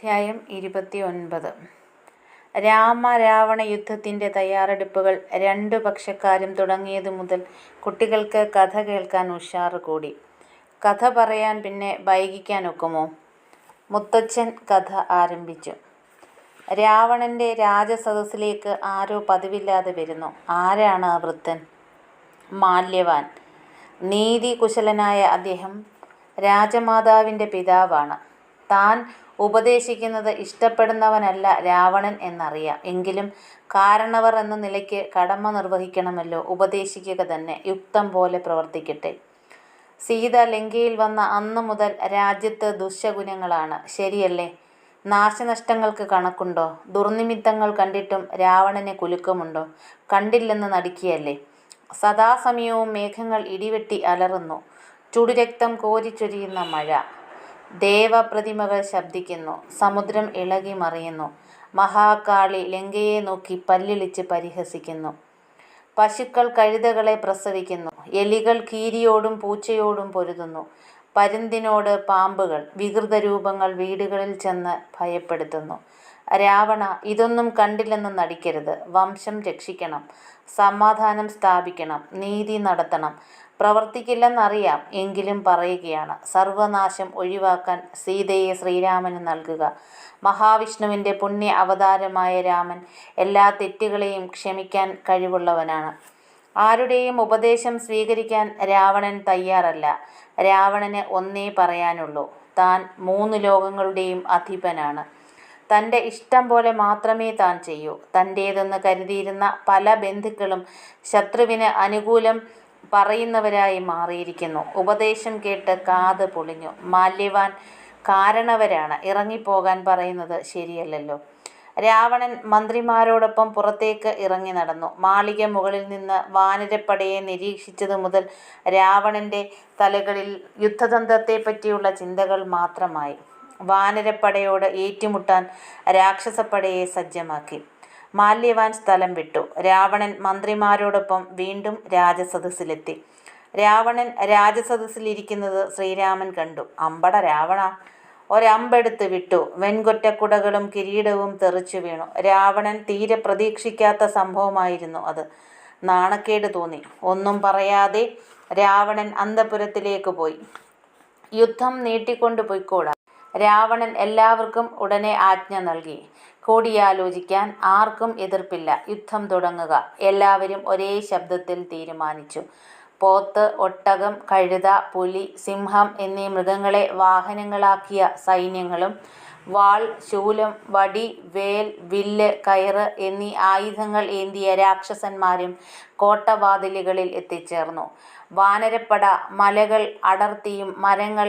അധ്യായം 29. രാമ-രാവണ യുദ്ധത്തിൻ്റെ തയ്യാറെടുപ്പുകൾ രണ്ടു പക്ഷക്കാരും തുടങ്ങിയതു മുതൽ കുട്ടികൾക്ക് കഥ കേൾക്കാൻ ഉഷാറ് കൂടി. കഥ പറയാൻ പിന്നെ വൈകിക്കാനൊക്കുമോ? മുത്തച്ഛൻ കഥ ആരംഭിച്ചു. രാവണൻ്റെ രാജസദസ്സിലേക്ക് ആരോ പതിവില്ലാതെ വരുന്നു. ആരാണ് ആ വൃദ്ധൻ? മാല്യവാൻ. നീതികുശലനായ അദ്ദേഹം രാജമാതാവിൻ്റെ പിതാവാണ്. താൻ ഉപദേശിക്കുന്നത് ഇഷ്ടപ്പെടുന്നവനല്ല രാവണൻ എന്നറിയാം. എങ്കിലും കാരണവർ എന്ന നിലയ്ക്ക് കടമ നിർവഹിക്കണമല്ലോ. ഉപദേശിക്കുക തന്നെ. യുക്തം പോലെ പ്രവർത്തിക്കട്ടെ. സീത ലങ്കയിൽ വന്ന അന്നു മുതൽ രാജ്യത്ത് ദുശ്ശകുനങ്ങളാണ്. ശരിയല്ലേ? നാശനഷ്ടങ്ങൾക്ക് കണക്കുണ്ടോ? ദുർനിമിത്തങ്ങൾ കണ്ടിട്ടും രാവണന് കുലുക്കമുണ്ടോ? കണ്ടില്ലെന്ന് നടിക്കുകയല്ലേ? സദാസമയവും മേഘങ്ങൾ ഇടിവെട്ടി അലറുന്നു. ചുടുരക്തം കോരിച്ചൊരിയുന്ന മഴ. ദേവപ്രതിമകൾ ശബ്ദിക്കുന്നു. സമുദ്രം ഇളകി മറിയുന്നു. മഹാകാളി ലങ്കയെ നോക്കി പല്ലിളിച്ച് പരിഹസിക്കുന്നു. പശുക്കൾ കഴുതകളെ പ്രസവിക്കുന്നു. എലികൾ കീരിയോടും പൂച്ചയോടും പൊരുതുന്നു. പരുന്തിനോട് പാമ്പുകൾ. വികൃത രൂപങ്ങൾ വീടുകളിൽ ചെന്ന് ഭയപ്പെടുത്തുന്നു. രാവണ, ഇതൊന്നും കണ്ടില്ലെന്ന് നടിക്കരുത്. വംശം രക്ഷിക്കണം. സമാധാനം സ്ഥാപിക്കണം. നീതി നടത്തണം. പ്രവർത്തിക്കില്ലെന്നറിയാം. എങ്കിലും പറയുകയാണ്. സർവനാശം ഒഴിവാക്കാൻ സീതയെ ശ്രീരാമന് നൽകുക. മഹാവിഷ്ണുവിൻ്റെ പുണ്യ അവതാരമായ രാമൻ എല്ലാ തെറ്റുകളെയും ക്ഷമിക്കാൻ കഴിവുള്ളവനാണ്. ആരുടെയും ഉപദേശം സ്വീകരിക്കാൻ രാവണൻ തയ്യാറല്ല. രാവണന് ഒന്നേ പറയാനുള്ളൂ. താൻ 3 ലോകങ്ങളുടെയും അധിപനാണ്. തൻ്റെ ഇഷ്ടം പോലെ മാത്രമേ താൻ ചെയ്യൂ. തൻ്റേതെന്ന് കരുതിയിരുന്ന പല ബന്ധുക്കളും ശത്രുവിന് അനുകൂലം പറയുന്നവരായി മാറിയിരിക്കുന്നു. ഉപദേശം കേട്ട് കാത് പൊളിഞ്ഞു. മാല്യവാൻ കാരണവരാണ്. ഇറങ്ങിപ്പോകാൻ പറയുന്നത് ശരിയല്ലല്ലോ. രാവണൻ മന്ത്രിമാരോടൊപ്പം പുറത്തേക്ക് ഇറങ്ങി നടന്നു. മാളിക മുകളിൽ നിന്ന് വാനരപ്പടയെ നിരീക്ഷിച്ചതു മുതൽ രാവണൻ്റെ തലകളിൽ യുദ്ധതന്ത്രത്തെപ്പറ്റിയുള്ള ചിന്തകൾ മാത്രമായി. വാനരപ്പടയോട് ഏറ്റുമുട്ടാൻ രാക്ഷസപ്പടയെ സജ്ജമാക്കി. മാല്യവാൻ സ്ഥലം വിട്ടു. രാവണൻ മന്ത്രിമാരോടൊപ്പം വീണ്ടും രാജസദസ്സിലെത്തി. രാവണൻ രാജസദസ്സിലിരിക്കുന്നത് ശ്രീരാമൻ കണ്ടു. അമ്പട രാവണ! ഒരമ്പെടുത്ത് വിട്ടു. വെൺകൊറ്റക്കുടകളും കിരീടവും തെറിച്ചു വീണു. രാവണൻ തീരെ പ്രതീക്ഷിക്കാത്ത സംഭവമായിരുന്നു അത്. നാണക്കേട് തോന്നി. ഒന്നും പറയാതെ രാവണൻ അന്തഃപുരത്തിലേക്ക് പോയി. യുദ്ധം നീട്ടിക്കൊണ്ടു പോയിക്കൂടാ. രാവണൻ എല്ലാവർക്കും ഉടനെ ആജ്ഞ നൽകി. കൂടിയാലോചിക്കാൻ ആർക്കും എതിർപ്പില്ല. യുദ്ധം തുടങ്ങുക. എല്ലാവരും ഒരേ ശബ്ദത്തിൽ തീരുമാനിച്ചു. പോത്ത്, ഒട്ടകം, കഴുത, പുലി, സിംഹം എന്നീ മൃഗങ്ങളെ വാഹനങ്ങളാക്കിയ സൈന്യങ്ങളും വാൾ, ശൂലം, വടി, വേൽ, വില്ല്, കയറ് എന്നീ ആയുധങ്ങൾ ഏന്തിയ രാക്ഷസന്മാരും കോട്ടവാതിലുകളിൽ എത്തിച്ചേർന്നു. വാനരപ്പട മലകൾ അടർത്തിയും മരങ്ങൾ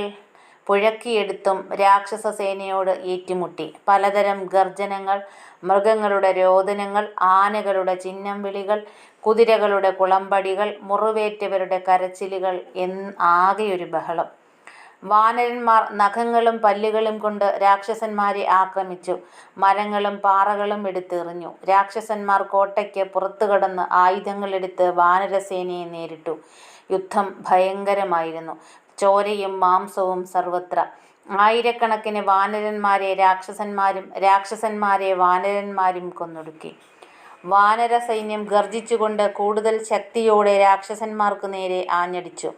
പുഴക്കിയെടുത്തും രാക്ഷസ സേനയോട് ഏറ്റുമുട്ടി. പലതരം ഗർജനങ്ങൾ, മൃഗങ്ങളുടെ രോദനങ്ങൾ, ആനകളുടെ ചിഹ്നം വിളികൾ, കുതിരകളുടെ കുളമ്പടികൾ, മുറിവേറ്റവരുടെ കരച്ചിലുകൾ ആകെയൊരു ബഹളം. വാനരന്മാർ നഖങ്ങളും പല്ലുകളും കൊണ്ട് രാക്ഷസന്മാരെ ആക്രമിച്ചു. മരങ്ങളും പാറകളും എടുത്തെറിഞ്ഞു. രാക്ഷസന്മാർ കോട്ടയ്ക്ക് പുറത്തു കടന്ന് ആയുധങ്ങളെടുത്ത് വാനരസേനയെ നേരിട്ടു. യുദ്ധം ഭയങ്കരമായിരുന്നു. ചോരയും മാംസവും സർവത്ര. ആയിരക്കണക്കിന് വാനരന്മാരെ രാക്ഷസന്മാരും രാക്ഷസന്മാരെ വാനരന്മാരും കൊന്നൊടുക്കി. വാനര സൈന്യം ഗർജിച്ചുകൊണ്ട് കൂടുതൽ ശക്തിയോടെ രാക്ഷസന്മാർക്കു നേരെ ആഞ്ഞടിച്ചു.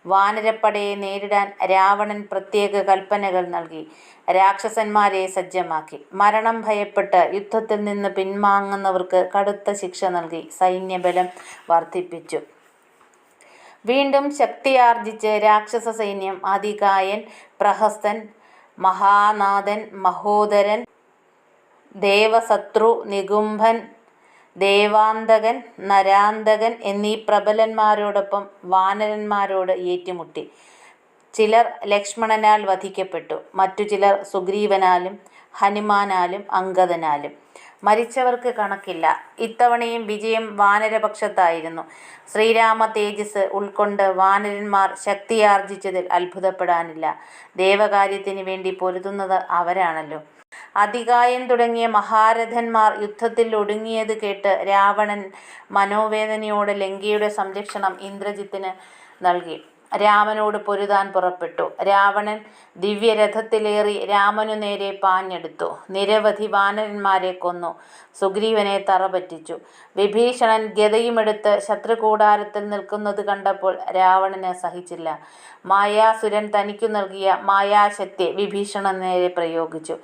വാനരപ്പടയെ നേരിടാൻ രാവണൻ പ്രത്യേക കൽപ്പനകൾ നൽകി. രാക്ഷസന്മാരെ സജ്ജമാക്കി. മരണം ഭയപ്പെട്ട് യുദ്ധത്തിൽ നിന്ന് പിൻവാങ്ങുന്നവർക്ക് കടുത്ത ശിക്ഷ നൽകി. സൈന്യബലം വർദ്ധിപ്പിച്ചു. വീണ്ടും ശക്തിയാർജിച്ച് രാക്ഷസ സൈന്യം അതികായൻ, പ്രഹസ്തൻ, മഹാനാഥൻ, മഹോദരൻ, ദേവശത്രു, നികുംഭൻ, ദേവാന്തകൻ, നരാന്തകൻ എന്നീ പ്രബലന്മാരോടൊപ്പം വാനരന്മാരോട് ഏറ്റുമുട്ടി. ചിലർ ലക്ഷ്മണനാൽ വധിക്കപ്പെട്ടു. മറ്റു ചിലർ സുഗ്രീവനാലും ഹനുമാനാലും അംഗദനാലും. മരിച്ചവർക്ക് കണക്കില്ല. ഇത്തവണയും വിജയം വാനരപക്ഷത്തായിരുന്നു. ശ്രീരാമ തേജസ് ഉൾക്കൊണ്ട് വാനരന്മാർ ശക്തിയാർജിച്ചതിൽ അത്ഭുതപ്പെടാനില്ല. ദേവകാര്യത്തിന് വേണ്ടി പൊരുതുന്നത് അവരാണല്ലോ. അതികായൻ തുടങ്ങിയ മഹാരഥന്മാർ യുദ്ധത്തിൽ ഒടുങ്ങിയത് കേട്ട് രാവണൻ മനോവേദനയോടെ ലങ്കയുടെ സംരക്ഷണം ഇന്ദ്രജിത്തിന് നൽകി. രാമനോട് പൊരുതാൻ പുറപ്പെട്ടു. രാവണൻ ദിവ്യരഥത്തിലേറി രാമനു നേരെ പാഞ്ഞെടുത്തു. നിരവധി വാനരന്മാരെ കൊന്നു. സുഗ്രീവനെ തറപറ്റിച്ചു. വിഭീഷണൻ ഗദയുമെടുത്ത് ശത്രുകൂടാരത്തിൽ നിൽക്കുന്നത് കണ്ടപ്പോൾ രാവണന് സഹിച്ചില്ല. മായാസുരൻ തനിക്കു നൽകിയ മായാശക്തി വിഭീഷണൻ നേരെ പ്രയോഗിച്ചു.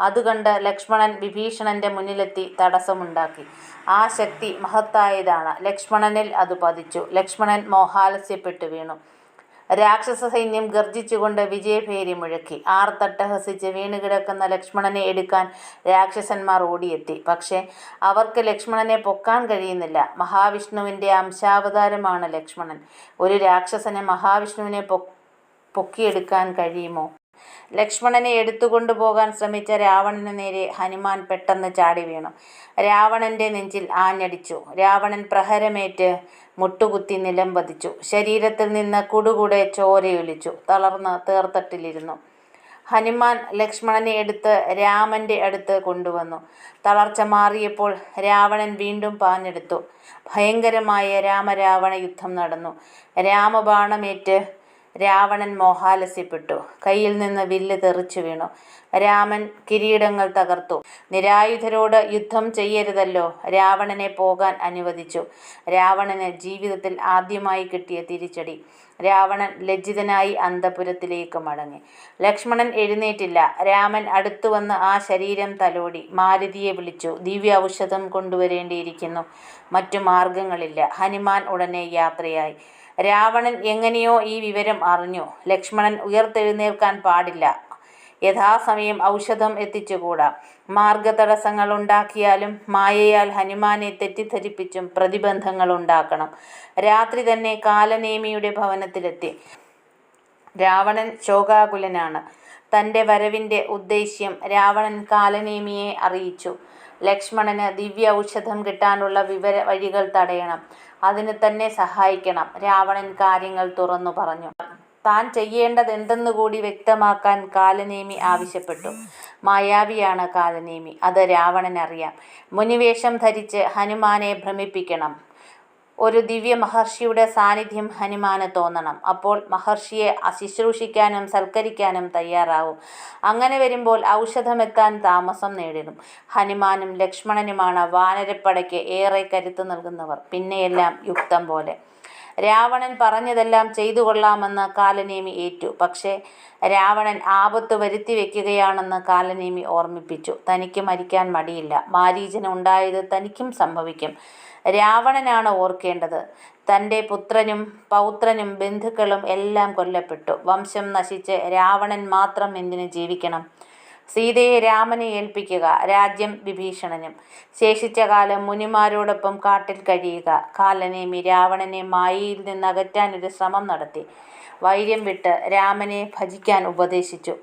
അതുകണ്ട് ലക്ഷ്മണൻ വിഭീഷണന്റെ മുന്നിലെത്തി തടസ്സമുണ്ടാക്കി. ആ ശക്തി മഹത്തായതാണ്. ലക്ഷ്മണനിൽ അത് പതിച്ചു. ലക്ഷ്മണൻ മോഹാലസ്യപ്പെട്ടു വീണു. രാക്ഷസ സൈന്യം ഗർജിച്ചുകൊണ്ട് വിജയഭേരി മുഴക്കി. ആർത്തട്ടഹസിച്ച് വീണുകിടക്കുന്ന ലക്ഷ്മണനെ എടുക്കാൻ രാക്ഷസന്മാർ ഓടിയെത്തി. പക്ഷേ അവർക്ക് ലക്ഷ്മണനെ പൊക്കാൻ കഴിയുന്നില്ല. മഹാവിഷ്ണുവിൻ്റെ അംശാവതാരമാണ് ലക്ഷ്മണൻ. ഒരു രാക്ഷസന് മഹാവിഷ്ണുവിനെ പൊക്കിയെടുക്കാൻ കഴിയുമോ? ലക്ഷ്മണനെ എടുത്തുകൊണ്ടുപോകാൻ ശ്രമിച്ച രാവണനു നേരെ ഹനുമാൻ പെട്ടെന്ന് ചാടി വീണു. രാവണന്റെ നെഞ്ചിൽ ആഞ്ഞടിച്ചു. രാവണൻ പ്രഹരമേറ്റ് മുട്ടുകുത്തി നിലം പതിച്ചു. ശരീരത്തിൽ നിന്ന് കുടുകുടെ ചോരയൊലിച്ചു. തളർന്ന് തേർത്തട്ടിലിരുന്നു. ഹനുമാൻ ലക്ഷ്മണനെ എടുത്ത് രാമന്റെ അടുത്ത് കൊണ്ടുവന്നു. തളർച്ച മാറിയപ്പോൾ രാവണൻ വീണ്ടും പാഞ്ഞെടുത്തു. ഭയങ്കരമായ രാമരാവണ യുദ്ധം നടന്നു. രാമബാണമേറ്റ് രാവണൻ മോഹാലസ്യപ്പെട്ടു. കയ്യിൽ നിന്ന് വില്ല് തെറിച്ചു വീണു. രാമൻ കിരീടങ്ങൾ തകർത്തു. നിരായുധരോട് യുദ്ധം ചെയ്യരുതല്ലോ. രാവണനെ പോകാൻ അനുവദിച്ചു. രാവണന് ജീവിതത്തിൽ ആദ്യമായി കിട്ടിയ തിരിച്ചടി. രാവണൻ ലജ്ജിതനായി അന്തഃപുരത്തിലേക്ക് മടങ്ങി. ലക്ഷ്മണൻ എഴുന്നേറ്റില്ല. രാമൻ അടുത്തുവന്ന് ആ ശരീരം തലോടി. മാരുതിയെ വിളിച്ചു. ദിവ്യ ഔഷധം കൊണ്ടുവരേണ്ടിയിരിക്കുന്നു. മറ്റു മാർഗങ്ങളില്ല. ഹനുമാൻ ഉടനെ യാത്രയായി. രാവണൻ എങ്ങനെയോ ഈ വിവരം അറിഞ്ഞു. ലക്ഷ്മണൻ ഉയർത്തെഴുന്നേൽക്കാൻ പാടില്ല. യഥാസമയം ഔഷധം എത്തിച്ചുകൂടാ. മാർഗതടസ്സങ്ങൾ ഉണ്ടാക്കിയാലും മായയാൽ ഹനുമാനെ തെറ്റിദ്ധരിപ്പിച്ചും പ്രതിബന്ധങ്ങൾ ഉണ്ടാക്കണം. രാത്രി തന്നെ കാലനേമിയുടെ ഭവനത്തിലെത്തി. രാവണൻ ശോകാകുലനാണ്. തൻ്റെ വരവിൻ്റെ ഉദ്ദേശ്യം രാവണൻ കാലനേമിയെ അറിയിച്ചു. ലക്ഷ്മണന് ദിവ്യ ഔഷധം കിട്ടാനുള്ള വഴികൾ തടയണം. അതിന് തന്നെ സഹായിക്കണം. രാവണൻ കാര്യങ്ങൾ തുറന്നു പറഞ്ഞു. താൻ ചെയ്യേണ്ടതെന്തെന്നുകൂടി വ്യക്തമാക്കാൻ കാലനേമി ആവശ്യപ്പെട്ടു. മായാവിയാണ് കാലനേമി. അത് രാവണനറിയാം. മുനിവേഷം ധരിച്ച് ഹനുമാനെ ഭ്രമിപ്പിക്കണം. ഒരു ദിവ്യ മഹർഷിയുടെ സാന്നിധ്യം ഹനുമാന് തോന്നണം. അപ്പോൾ മഹർഷിയെ ശുശ്രൂഷിക്കാനും സൽക്കരിക്കാനും തയ്യാറാവും. അങ്ങനെ വരുമ്പോൾ ഔഷധമെത്താൻ താമസം നേരിടും. ഹനുമാനും ലക്ഷ്മണനുമാണ് വാനരപ്പടയ്ക്ക് ഏറെ കരുത്ത് നൽകുന്നവർ. പിന്നെയെല്ലാം യുക്തം പോലെ. രാവണൻ പറഞ്ഞതെല്ലാം ചെയ്തു കൊള്ളാമെന്ന് കാലനേമി ഏറ്റു. പക്ഷേ രാവണൻ ആപത്ത് വരുത്തി വയ്ക്കുകയാണെന്ന് കാലനേമി ഓർമ്മിപ്പിച്ചു. തനിക്ക് മരിക്കാൻ മടിയില്ല. മാരീചന് ഉണ്ടായത് തനിക്കും സംഭവിക്കും. രാവണനാണ് ഓർക്കേണ്ടത്. തൻ്റെ പുത്രനും പൗത്രനും ബന്ധുക്കളും എല്ലാം കൊല്ലപ്പെട്ടു. വംശം നശിച്ച് രാവണൻ മാത്രം എന്തിനു ജീവിക്കണം? സീതയെ രാമനെ ഏൽപ്പിക്കുക. രാജ്യം വിഭീഷണനും. ശേഷിച്ച കാലം മുനിമാരോടൊപ്പം കാട്ടിൽ കഴിയുക. കാലനേമി രാവണനെ മായയിൽ നിന്ന് അകറ്റാനൊരു ശ്രമം നടത്തി. വൈര്യം വിട്ട് രാമനെ ഭജിക്കാൻ ഉപദേശിച്ചു.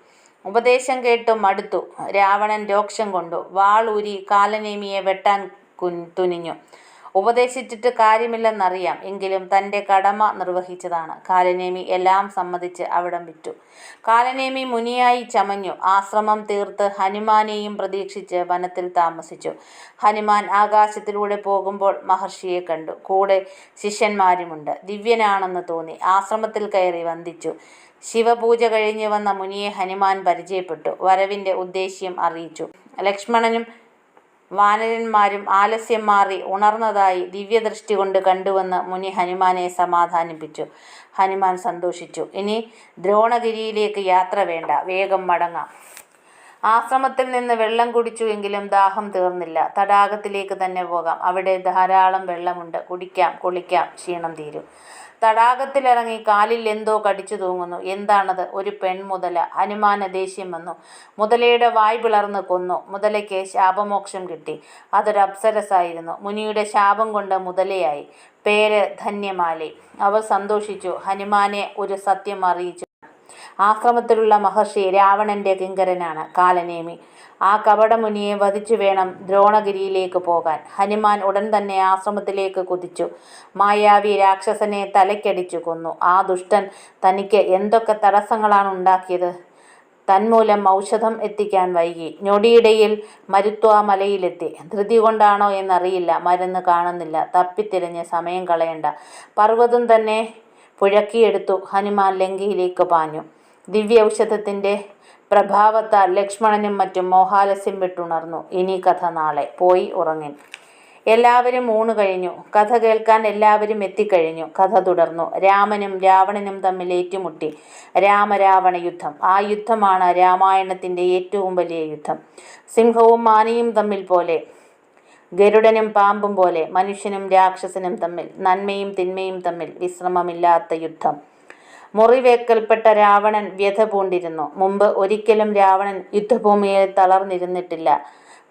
ഉപദേശം കേട്ടു മടുത്തു. രാവണൻ രോക്ഷം കൊണ്ടു വാളൂരി കാലനേമിയെ വെട്ടാൻ തുനിഞ്ഞു. ഉപദേശിച്ചിട്ട് കാര്യമില്ലെന്നറിയാം. എങ്കിലും തൻ്റെ കടമ നിർവഹിച്ചതാണ്. കാലനേമി എല്ലാം സമ്മതിച്ച് അവിടം വിറ്റു. കാലനേമി മുനിയായി ചമഞ്ഞു. ആശ്രമം തീർത്ത് ഹനുമാനെയും പ്രതീക്ഷിച്ച് വനത്തിൽ താമസിച്ചു. ഹനുമാൻ ആകാശത്തിലൂടെ പോകുമ്പോൾ മഹർഷിയെ കണ്ടു. കൂടെ ശിഷ്യന്മാരുമുണ്ട്. ദിവ്യനാണെന്ന് തോന്നി. ആശ്രമത്തിൽ കയറി വന്ദിച്ചു. ശിവപൂജ കഴിഞ്ഞ് വന്ന മുനിയെ ഹനുമാൻ പരിചയപ്പെട്ടു. വരവിൻ്റെ ഉദ്ദേശ്യം അറിയിച്ചു. ലക്ഷ്മണനും വാനരന്മാരും ആലസ്യം മാറി ഉണർന്നതായി ദിവ്യദൃഷ്ടി കൊണ്ട് കണ്ടുവന്ന് മുനി ഹനുമാനെ സമാധാനിപ്പിച്ചു. ഹനുമാൻ സന്തോഷിച്ചു. ഇനി ദ്രോണഗിരിയിലേക്ക് യാത്ര വേണ്ട, വേഗം മടങ്ങാം. ആശ്രമത്തിൽ നിന്ന് വെള്ളം കുടിച്ചു. എങ്കിലും ദാഹം തീർന്നില്ല. തടാകത്തിലേക്ക് തന്നെ പോകാം. അവിടെ ധാരാളം വെള്ളമുണ്ട്. കുടിക്കാം, കുളിക്കാം, ക്ഷീണം തീരും. തടാകത്തിലിറങ്ങി കാലിൽ എന്തോ കടിച്ചു തൂങ്ങുന്നു. എന്താണത്? ഒരു പെൺമുതല. ഹനുമാന് ദേഷ്യം വന്നു. മുതലയുടെ വായ് പിളർന്ന് കൊന്നു. മുതലയ്ക്ക് ശാപമോക്ഷം കിട്ടി. അതൊരു അപ്സരസായിരുന്നു. മുനിയുടെ ശാപം കൊണ്ട് മുതലയായി. പേര് ധന്യമാലി. അവൾ സന്തോഷിച്ചു. ഹനുമാനെ ഒരു സത്യം അറിയിച്ചു. ആശ്രമത്തിലുള്ള മഹർഷി രാവണന്റെ കിങ്കരനാണ് കാലനേമി. ആ കപടമുനിയെ വധിച്ചു വേണം ദ്രോണഗിരിയിലേക്ക് പോകാൻ. ഹനുമാൻ ഉടൻ തന്നെ ആശ്രമത്തിലേക്ക് കുതിച്ചു. മായാവി രാക്ഷസനെ തലയ്ക്കടിച്ചു കൊന്നു. ആ ദുഷ്ടൻ തനിക്ക് എന്തൊക്കെ തടസ്സങ്ങളാണ് ഉണ്ടാക്കിയത്. തന്മൂലം ഔഷധം എത്തിക്കാൻ വൈകി. ഞൊടിയിടയിൽ മരുത്വാ മലയിലെത്തി. ധൃതി കൊണ്ടാണോ എന്നറിയില്ല. മരുന്ന് കാണുന്നില്ല. തപ്പിത്തിരഞ്ഞ് സമയം കളയണ്ട. പർവ്വതം തന്നെ പുഴക്കിയെടുത്തു. ഹനുമാൻ ലങ്കയിലേക്ക് പാഞ്ഞു. ദിവ്യ ഔഷധത്തിൻ്റെ പ്രഭാവത്താൽ ലക്ഷ്മണനും മറ്റും മോഹാലസ്യം വിട്ടുണർന്നു. ഇനി കഥ നാളെ. പോയി ഉറങ്ങിൻ. എല്ലാവരും ഊണ് കഴിഞ്ഞു. കഥ കേൾക്കാൻ എല്ലാവരും എത്തിക്കഴിഞ്ഞു. കഥ തുടർന്നു. രാമനും രാവണനും തമ്മിൽ ഏറ്റുമുട്ടി. രാമരാവണ യുദ്ധം. ആ യുദ്ധമാണ് രാമായണത്തിൻ്റെ ഏറ്റവും വലിയ യുദ്ധം. സിംഹവും മാനിയും തമ്മിൽ പോലെ, ഗരുഡനും പാമ്പും പോലെ, മനുഷ്യനും രാക്ഷസനും തമ്മിൽ, നന്മയും തിന്മയും തമ്മിൽ വിശ്രമമില്ലാത്ത യുദ്ധം. മുറിവേൽക്കൽപ്പെട്ട രാവണൻ വ്യഥ പൂണ്ടിരുന്നു. മുമ്പ് ഒരിക്കലും രാവണൻ യുദ്ധഭൂമിയിൽ തളർന്നിരുന്നിട്ടില്ല.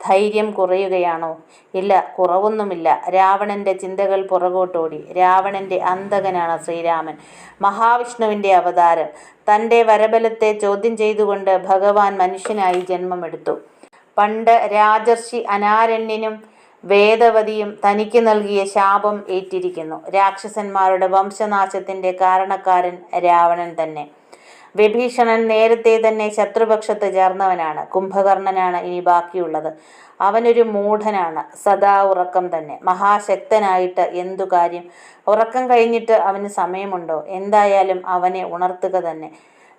ധൈര്യം കുറയുകയാണോ? ഇല്ല, കുറവൊന്നുമില്ല. രാവണന്റെ ചിന്തകൾ പുറകോട്ടോടി. രാവണന്റെ അന്തകനാണ് ശ്രീരാമൻ, മഹാവിഷ്ണുവിൻ്റെ അവതാരം. തൻ്റെ വരബലത്തെ ചോദ്യം ചെയ്തുകൊണ്ട് ഭഗവാൻ മനുഷ്യനായി ജന്മമെടുത്തു. പണ്ട് രാജർഷി അനാരണ്യനും വേദവതിയും തനിക്ക് നൽകിയ ശാപം ഏറ്റിരിക്കുന്നു. രാക്ഷസന്മാരുടെ വംശനാശത്തിൻ്റെ കാരണക്കാരൻ രാവണൻ തന്നെ. വിഭീഷണൻ നേരത്തെ തന്നെ ശത്രുപക്ഷത്ത് ചേർന്നവനാണ്. കുംഭകർണനാണ് ഇനി ബാക്കിയുള്ളത്. അവനൊരു മൂഢനാണ്. സദാ ഉറക്കം തന്നെ. മഹാശക്തനായിട്ട് എന്തു കാര്യം? ഉറക്കം കഴിഞ്ഞിട്ട് അവന് സമയമുണ്ടോ? എന്തായാലും അവനെ ഉണർത്തുക തന്നെ.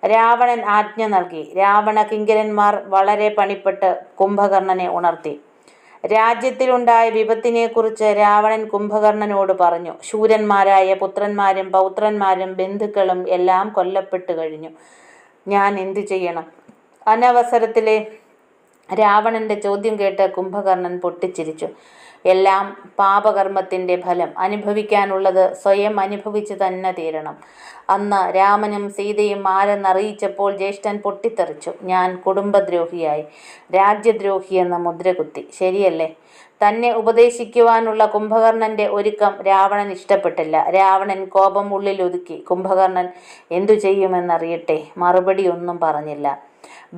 രാവണൻ ആജ്ഞ നൽകി. രാവണ കിങ്കരന്മാർ വളരെ പണിപ്പെട്ട് കുംഭകർണനെ ഉണർത്തി. രാജ്യത്തിലുണ്ടായ വിപത്തിനെക്കുറിച്ച് രാവണൻ കുംഭകർണനോട് പറഞ്ഞു. ശൂരന്മാരായ പുത്രന്മാരും പൗത്രന്മാരും ബന്ധുക്കളും എല്ലാം കൊല്ലപ്പെട്ടു കഴിഞ്ഞു. ഞാൻ എന്തു ചെയ്യണം? അനവസരത്തിലെ രാവണന്റെ ചോദ്യം കേട്ട് കുംഭകർണൻ പൊട്ടിച്ചിരിച്ചു. എല്ലാം പാപകർമ്മത്തിൻ്റെ ഫലം. അനുഭവിക്കാനുള്ളത് സ്വയം അനുഭവിച്ചു തന്നെ തീരണം. അന്ന് രാമനും സീതയും ആരെന്നറിയിച്ചപ്പോൾ ജ്യേഷ്ഠൻ പൊട്ടിത്തെറിച്ചു. ഞാൻ കുടുംബദ്രോഹിയായി, രാജ്യദ്രോഹിയെന്ന മുദ്രകുത്തി. ശരിയല്ലേ? തന്നെ ഉപദേശിക്കുവാനുള്ള കുംഭകർണന്റെ ഒരുക്കം രാവണൻ ഇഷ്ടപ്പെട്ടില്ല. രാവണൻ കോപം ഉള്ളിലൊതുക്കി. കുംഭകർണൻ എന്തു ചെയ്യുമെന്നറിയട്ടെ. മറുപടി ഒന്നും പറഞ്ഞില്ല.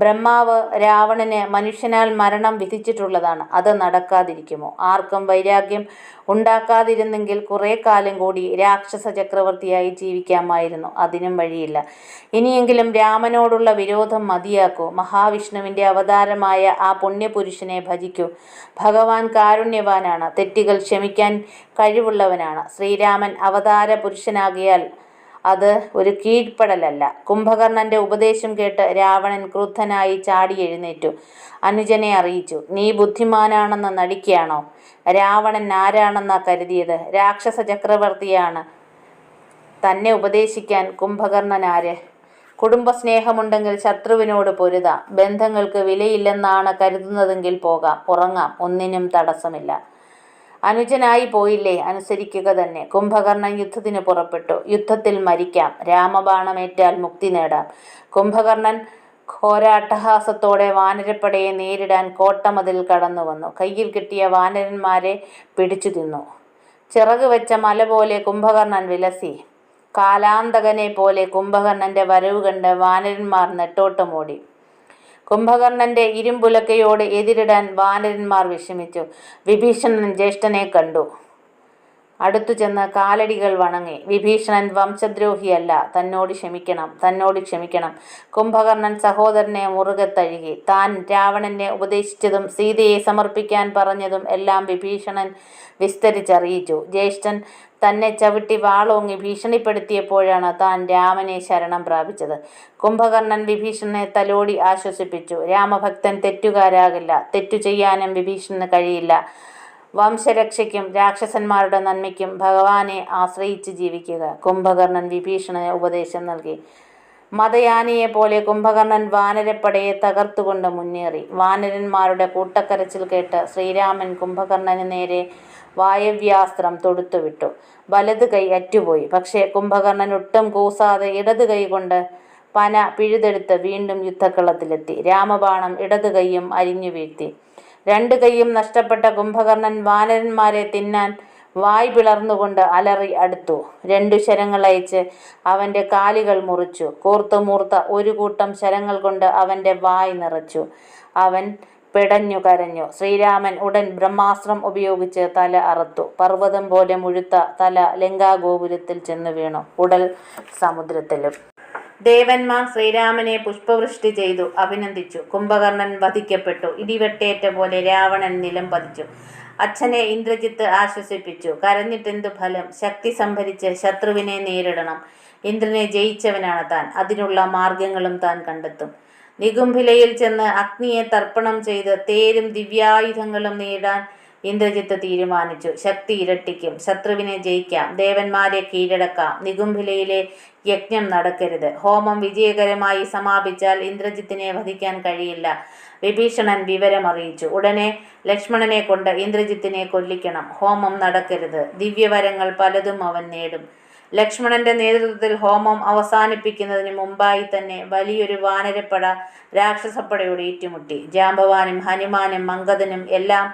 ബ്രഹ്മാവ് രാവണന് മനുഷ്യനാൽ മരണം വിധിച്ചിട്ടുള്ളതാണ്. അത് നടക്കാതിരിക്കുമോ? ആർക്കും വൈരാഗ്യം ഉണ്ടാക്കാതിരുന്നെങ്കിൽ കുറേ കാലം കൂടി രാക്ഷസ ചക്രവർത്തിയായി ജീവിക്കാമായിരുന്നു. അതിനും വഴിയില്ല. ഇനിയെങ്കിലും രാമനോടുള്ള വിരോധം മതിയാക്കൂ. മഹാവിഷ്ണുവിൻ്റെ അവതാരമായ ആ പുണ്യപുരുഷനെ ഭജിക്കൂ. ഭഗവാൻ കാരുണ്യവാനാണ്. തെറ്റുകൾ ക്ഷമിക്കാൻ കഴിവുള്ളവനാണ്. ശ്രീരാമൻ അവതാര പുരുഷനാകിയാൽ അത് ഒരു കീഴ്പ്പെടലല്ല. കുംഭകർണന്റെ ഉപദേശം കേട്ട് രാവണൻ ക്രുദ്ധനായി ചാടി എഴുന്നേറ്റു. അനുജനെ അറിയിച്ചു. നീ ബുദ്ധിമാനാണെന്ന് നടിക്കുകയാണോ? രാവണൻ ആരാണെന്നാ കരുതിയത്? രാക്ഷസ ചക്രവർത്തിയാണ്. തന്നെ ഉപദേശിക്കാൻ കുംഭകർണൻ ആര്? കുടുംബസ്നേഹമുണ്ടെങ്കിൽ ശത്രുവിനോട് പൊരുതാം. ബന്ധങ്ങൾക്ക് വിലയില്ലെന്നാണ് കരുതുന്നതെങ്കിൽ പോകാം, ഉറങ്ങാം. ഒന്നിനും തടസ്സമില്ല. അനുജനായി പോയില്ലേ? അനുസരിക്കുക തന്നെ. കുംഭകർണൻ യുദ്ധത്തിന് പുറപ്പെട്ടു. യുദ്ധത്തിൽ മരിക്കാം, രാമബാണമേറ്റാൽ മുക്തി നേടാം. കുംഭകർണൻ ഘോരാട്ടഹാസത്തോടെ വാനരപ്പടയെ നേരിടാൻ കോട്ടമതിൽ കടന്നു വന്നു. കയ്യിൽ കിട്ടിയ വാനരന്മാരെ പിടിച്ചു തിന്നു. ചിറക് വെച്ച മല പോലെ കുംഭകർണൻ വിലസി. കാലാന്തകനെ പോലെ കുംഭകർണന്റെ വരവ് കണ്ട് വാനരന്മാർ നെട്ടോട്ടമോടി. കുംഭകർണന്റെ ഇരുമ്പുലക്കയോട് എതിരിടാൻ വാനരന്മാർ വിഷമിച്ചു. വിഭീഷണൻ ജ്യേഷ്ഠനെ കണ്ടു. അടുത്തു ചെന്ന് കാലടികൾ വണങ്ങി. വിഭീഷണൻ വംശദ്രോഹിയല്ല. തന്നോട് ക്ഷമിക്കണം, തന്നോട് ക്ഷമിക്കണം. കുംഭകർണൻ സഹോദരനെ മുറുകെ തഴുകി. താൻ രാവണനെ ഉപദേശിച്ചതും സീതയെ സമർപ്പിക്കാൻ പറഞ്ഞതും എല്ലാം വിഭീഷണൻ വിസ്തരിച്ചറിയിച്ചു. ജ്യേഷ്ഠൻ തന്നെ ചവിട്ടി വാളോങ്ങി ഭീഷണിപ്പെടുത്തിയപ്പോഴാണ് താൻ രാമനെ ശരണം പ്രാപിച്ചത്. കുംഭകർണൻ വിഭീഷണനെ തലോടി ആശ്വസിപ്പിച്ചു. രാമഭക്തൻ തെറ്റുകാരാകില്ല. തെറ്റു ചെയ്യാനും വിഭീഷണന് കഴിയില്ല. വംശരക്ഷയ്ക്കും രാക്ഷസന്മാരുടെ നന്മയ്ക്കും ഭഗവാനെ ആശ്രയിച്ച് ജീവിക്കുക. കുംഭകർണൻ വിഭീഷണന് ഉപദേശം നൽകി. മതയാനിയെപ്പോലെ കുംഭകർണൻ വാനരപ്പടയെ തകർത്തുകൊണ്ട് മുന്നേറി. വാനരന്മാരുടെ കൂട്ടക്കരച്ചിൽ കേട്ട് ശ്രീരാമൻ കുംഭകർണന് നേരെ വായവ്യാസ്ത്രം തൊടുത്തുവിട്ടു. വലത് കൈ അറ്റുപോയി. പക്ഷേ കുംഭകർണൻ ഒട്ടും കൂസാതെ ഇടത് കൈ കൊണ്ട് പന പിഴുതെടുത്ത് വീണ്ടും യുദ്ധക്കളത്തിലെത്തി. രാമബാണം ഇടത് കൈയും അരിഞ്ഞു വീഴ്ത്തി. രണ്ട് കൈയും നഷ്ടപ്പെട്ട കുംഭകർണൻ വാനരന്മാരെ തിന്നാൻ വായ് പിളർന്നുകൊണ്ട് അലറി അടുത്തു. 2 ശരങ്ങൾ അയച്ച് അവൻ്റെ കാലുകൾ മുറിച്ചു. കൂർത്തുമൂർത്ത ഒരു കൂട്ടം ശരങ്ങൾ കൊണ്ട് അവൻ്റെ വായ് നിറച്ചു. അവൻ പിടഞ്ഞു കരഞ്ഞു. ശ്രീരാമൻ ഉടൻ ബ്രഹ്മാസ്ത്രം ഉപയോഗിച്ച് തല അറുത്തു. പർവ്വതം പോലെ മുഴുത്ത തല ലങ്കാഗോപുരത്തിൽ ചെന്നു വീണു. ഉടൽ സമുദ്രത്തിലും. ദേവന്മാർ ശ്രീരാമനെ പുഷ്പവൃഷ്ടി ചെയ്തു അഭിനന്ദിച്ചു. കുംഭകർണൻ വധിക്കപ്പെട്ടു. ഇടിവെട്ടേറ്റ പോലെ രാവണൻ നിലം പതിച്ചു. അച്ഛനെ ഇന്ദ്രജിത്ത് ആശ്വസിപ്പിച്ചു. കരഞ്ഞിട്ടെന്തു ഫലം? ശക്തി സംഭരിച്ച് ശത്രുവിനെ നേരിടണം. ഇന്ദ്രനെ ജയിച്ചവനാണ് താൻ. അതിനുള്ള മാർഗങ്ങളും താൻ കണ്ടെത്തും. നികുംഭിലയിൽ ചെന്ന് അഗ്നിയെ തർപ്പണം ചെയ്ത് തേരും ദിവ്യായുധങ്ങളും നേടാൻ ഇന്ദ്രജിത്ത് തീരുമാനിച്ചു. ശക്തി ഇരട്ടിക്കും, ശത്രുവിനെ ജയിക്കാം, ദേവന്മാരെ കീഴടക്കാം. നികുംഭിലയിലെ യജ്ഞം നടക്കരുത്. ഹോമം വിജയകരമായി സമാപിച്ചാൽ ഇന്ദ്രജിത്തിനെ വധിക്കാൻ കഴിയില്ല. വിഭീഷണൻ വിവരമറിയിച്ചു. ഉടനെ ലക്ഷ്മണനെ കൊണ്ട് ഇന്ദ്രജിത്തിനെ കൊല്ലിക്കണം. ഹോമം നടക്കരുത്. ദിവ്യവരങ്ങൾ പലതും അവൻ നേടും. ലക്ഷ്മണന്റെ നേതൃത്വത്തിൽ ഹോമം അവസാനിപ്പിക്കുന്നതിന് മുമ്പായി തന്നെ വലിയൊരു വാനരപ്പട രാക്ഷസപ്പടയോട് ഏറ്റുമുട്ടി. ജാമ്പവാനും ഹനുമാനും മംഗദനും എല്ലാം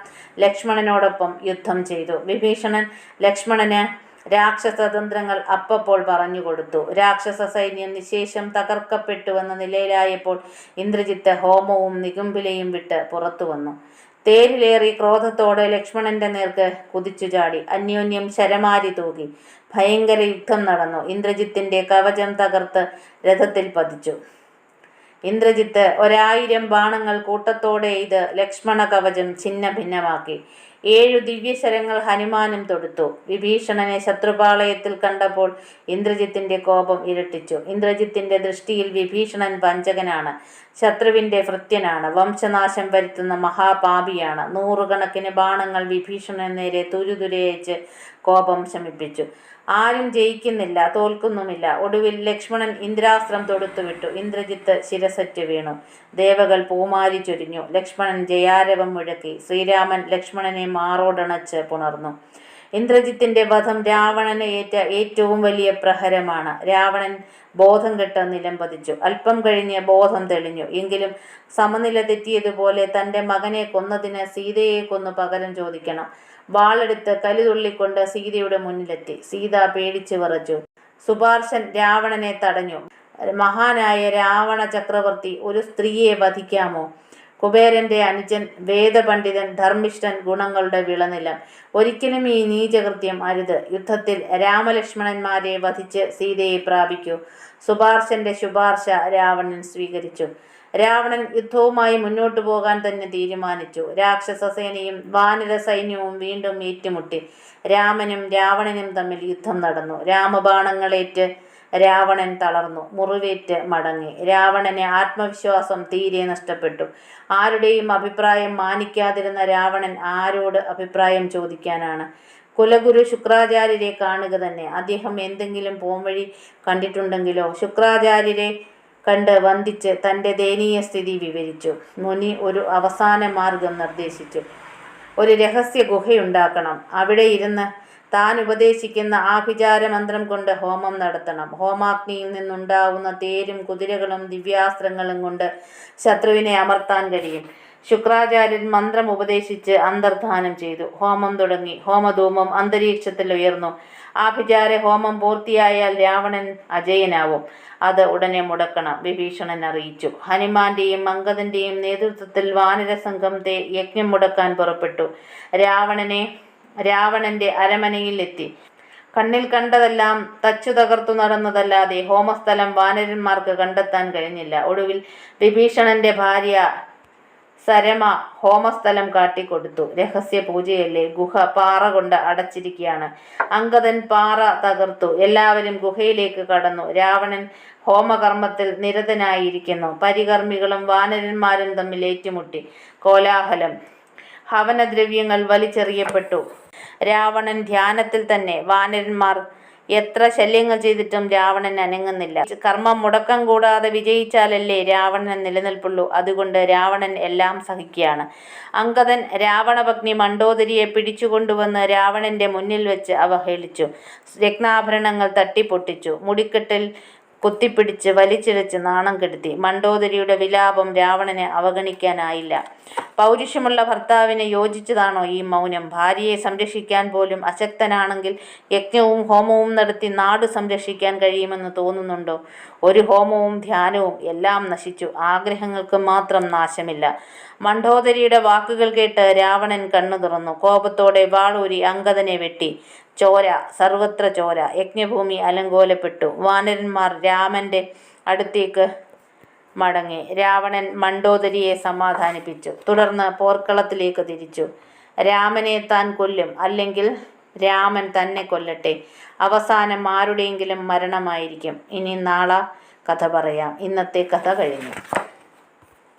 ലക്ഷ്മണനോടൊപ്പം യുദ്ധം ചെയ്തു. വിഭീഷണൻ ലക്ഷ്മണന് രാക്ഷസതന്ത്രങ്ങൾ അപ്പപ്പോൾ പറഞ്ഞുകൊടുത്തു. രാക്ഷസ സൈന്യം നിശേഷം തകർക്കപ്പെട്ടുവെന്ന നിലയിലായപ്പോൾ ഇന്ദ്രജിത്ത് ഹോമവും നികുംഭിലയും വിട്ട് പുറത്തു വന്നു. തേരിലേറി ക്രോധത്തോടെ ലക്ഷ്മണന്റെ നേർക്ക് കുതിച്ചു ചാടി. അന്യോന്യം ശരമാരി തൂകി. ഭയങ്കര യുദ്ധം നടന്നു. ഇന്ദ്രജിത്തിന്റെ കവചം തകർത്ത് രഥത്തിൽ പതിച്ചു. ഇന്ദ്രജിത്ത് 1000 ബാണങ്ങൾ കൂട്ടത്തോടെ ഇത് ലക്ഷ്മണ കവചം ഛിന്ന ഭിന്നമാക്കി. 7 ദിവ്യശരങ്ങൾ ഹനുമാനും തൊടുത്തു. വിഭീഷണനെ ശത്രുപാളയത്തിൽ കണ്ടപ്പോൾ ഇന്ദ്രജിത്തിന്റെ കോപം ഇരട്ടിച്ചു. ഇന്ദ്രജിത്തിന്റെ ദൃഷ്ടിയിൽ വിഭീഷണൻ വഞ്ചകനാണ്, ശത്രുവിന്റെ ഭൃത്യനാണ്, വംശനാശം വരുത്തുന്ന മഹാപാപിയാണ്. 100 കണക്കിന് ബാണങ്ങൾ വിഭീഷണന് നേരെ തുരുതുരയച്ച് കോപം ശമിപ്പിച്ചു. ആരും ജയിക്കുന്നില്ല, തോൽക്കുന്നുമില്ല. ഒടുവിൽ ലക്ഷ്മണൻ ഇന്ദ്രാസ്ത്രം തൊടുത്തുവിട്ടു. ഇന്ദ്രജിത്ത് ശിരസറ്റ് വീണു. ദേവകൾ പൂമാരി ചൊരിഞ്ഞു. ലക്ഷ്മണൻ ജയാരവം മുഴക്കി. ശ്രീരാമൻ ലക്ഷ്മണനെ മാറോടണച്ച് പുണർന്നു. ഇന്ദ്രജിത്തിന്റെ വധം രാവണന് ഏറ്റ ഏറ്റവും വലിയ പ്രഹരമാണ്. രാവണൻ ബോധം കെട്ട് നിലം പതിച്ചു. അല്പം കഴിഞ്ഞ് ബോധം തെളിഞ്ഞു. എങ്കിലും സമനില തെറ്റിയതുപോലെ തൻ്റെ മകനെ കൊന്നതിന് സീതയെ കൊന്നു പകരം ചോദിക്കണം. വാളെടുത്ത് കലിതുള്ളിക്കൊണ്ട് സീതയുടെ മുന്നിലെത്തി. സീത പേടിച്ചു വിറച്ചു. സുപാർശൻ രാവണനെ തടഞ്ഞു. മഹാനായ രാവണ ചക്രവർത്തി, ഒരു സ്ത്രീയെ വധിക്കാമോ? കുബേരന്റെ അനുജൻ, വേദപണ്ഡിതൻ, ധർമ്മിഷ്ഠൻ, ഗുണങ്ങളുടെ വിളനിലം. ഒരിക്കലും ഈ നീചകൃത്യം അരുത്. യുദ്ധത്തിൽ രാമലക്ഷ്മണന്മാരെ വധിച്ച് സീതയെ പ്രാപിക്കൂ. സുപാർശന്റെ ശുപാർശ രാവണൻ സ്വീകരിച്ചു. രാവണൻ യുദ്ധവുമായി മുന്നോട്ടു പോകാൻ തന്നെ തീരുമാനിച്ചു. രാക്ഷസസേനയും വാനര സൈന്യവും വീണ്ടും ഏറ്റുമുട്ടി. രാമനും രാവണനും തമ്മിൽ യുദ്ധം നടന്നു. രാമബാണങ്ങളേറ്റ് രാവണൻ തളർന്നു, മുറിവേറ്റ് മടങ്ങി. രാവണന് ആത്മവിശ്വാസം തീരെ നഷ്ടപ്പെട്ടു. ആരുടെയും അഭിപ്രായം മാനിക്കാതിരുന്ന രാവണൻ ആരോട് അഭിപ്രായം ചോദിക്കാനാണ്? കുലഗുരു ശുക്രാചാര്യരെ കാണുക തന്നെ. അദ്ദേഹം എന്തെങ്കിലും പോംവഴി കണ്ടിട്ടുണ്ടെങ്കിലോ? ശുക്രാചാര്യരെ കണ്ട് വന്ദിച്ച് തൻ്റെ ദയനീയ സ്ഥിതി വിവരിച്ചു. മുനി ഒരു അവസാന മാർഗം നിർദ്ദേശിച്ചു. ഒരു രഹസ്യ ഗുഹയുണ്ടാക്കണം. അവിടെ ഇരുന്ന് താൻ ഉപദേശിക്കുന്ന ആഭിചാര മന്ത്രം കൊണ്ട് ഹോമം നടത്തണം. ഹോമാഗ്നിയിൽ നിന്നുണ്ടാവുന്ന തേരും കുതിരകളും ദിവ്യാസ്ത്രങ്ങളും കൊണ്ട് ശത്രുവിനെ അമർത്താൻ കഴിയും. ശുക്രാചാര്യൻ മന്ത്രം ഉപദേശിച്ച് അന്തർധാനം ചെയ്തു. ഹോമം തുടങ്ങി. ഹോമധൂമം അന്തരീക്ഷത്തിൽ ഉയർന്നു. ആഭിചാര ഹോമം പൂർത്തിയായാൽ രാവണൻ അജയനാവും. അത് ഉടനെ മുടക്കണം, വിഭീഷണൻ അറിയിച്ചു. ഹനുമാന്റെയും മംഗദന്റെയും നേതൃത്വത്തിൽ വാനരസംഘം യജ്ഞം മുടക്കാൻ പുറപ്പെട്ടു. രാവണന്റെ അരമനയിൽ എത്തി. കണ്ണിൽ കണ്ടതെല്ലാം തച്ചു തകർത്തു നടന്നതല്ലാതെ ഹോമസ്ഥലം വാനരന്മാർക്ക് കണ്ടെത്താൻ കഴിഞ്ഞില്ല. ഒടുവിൽ വിഭീഷണന്റെ ഭാര്യ സരമ ഹോമസ്ഥലം കാട്ടിക്കൊടുത്തു. രഹസ്യ പൂജയല്ലേ, ഗുഹ പാറ കൊണ്ട് അടച്ചിരിക്കുകയാണ്. അംഗദൻ പാറ തകർത്തു. എല്ലാവരും ഗുഹയിലേക്ക് കടന്നു. രാവണൻ ഹോമകർമ്മത്തിൽ നിരതനായിരിക്കുന്നു. പരികർമ്മികളും വാനരന്മാരും തമ്മിൽ ഏറ്റുമുട്ടി. കോലാഹലം. ഹവനദ്രവ്യങ്ങൾ വലിച്ചെറിയപ്പെട്ടു. രാവണൻ ധ്യാനത്തിൽ തന്നെ. വാനരന്മാർ എത്ര ശല്യങ്ങൾ ചെയ്തിട്ടും രാവണൻ അനങ്ങുന്നില്ല. കർമ്മം മുടക്കം കൂടാതെ വിജയിച്ചാലല്ലേ രാവണൻ നിലനിൽപ്പുള്ളൂ. അതുകൊണ്ട് രാവണൻ എല്ലാം സഹിക്കുകയാണ്. അംഗദൻ രാവണപത്നി മണ്ഡോദരിയെ പിടിച്ചുകൊണ്ടുവന്ന് രാവണന്റെ മുന്നിൽ വെച്ച് അവഹേളിച്ചു. രത്നാഭരണങ്ങൾ തട്ടിപ്പൊട്ടിച്ചു. മുടിക്കെട്ടിൽ കുത്തിപ്പിടിച്ച് വലിച്ചിഴച്ച് നാണം കെടുത്തി. മണ്ഡോദരിയുടെ വിലാപം രാവണന് അവഗണിക്കാനായില്ല. പൗരുഷമുള്ള ഭർത്താവിന് യോജിച്ചതാണോ ഈ മൗനം? ഭാര്യയെ സംരക്ഷിക്കാൻ പോലും അശക്തനാണെങ്കിൽ യജ്ഞവും ഹോമവും നടത്തി നാട് സംരക്ഷിക്കാൻ കഴിയുമെന്ന് തോന്നുന്നുണ്ടോ? ഒരു ഹോമവും ധ്യാനവും എല്ലാം നശിച്ചു. ആഗ്രഹങ്ങൾക്ക് മാത്രം നാശമില്ല. മണ്ഡോദരിയുടെ വാക്കുകൾ കേട്ട് രാവണൻ കണ്ണു തുറന്നു. കോപത്തോടെ വാളൂരി അംഗദനെ വെട്ടി. ചോര, സർവത്ര ചോര. യജ്ഞഭൂമി അലങ്കോലപ്പെട്ടു. വാനരന്മാർ രാമന്റെ അടുത്തേക്ക് മടങ്ങി. രാവണൻ മണ്ഡോദരിയെ സമാധാനിപ്പിച്ചു. തുടർന്ന് പോർക്കളത്തിലേക്ക് തിരിച്ചു. രാമനെ താൻ കൊല്ലും, അല്ലെങ്കിൽ രാമൻ തന്നെ കൊല്ലട്ടെ. അവസാനം ആരുടെയെങ്കിലും മരണമായിരിക്കും. ഇനി നാളെ കഥ പറയാം. ഇന്നത്തെ കഥ കഴിഞ്ഞു.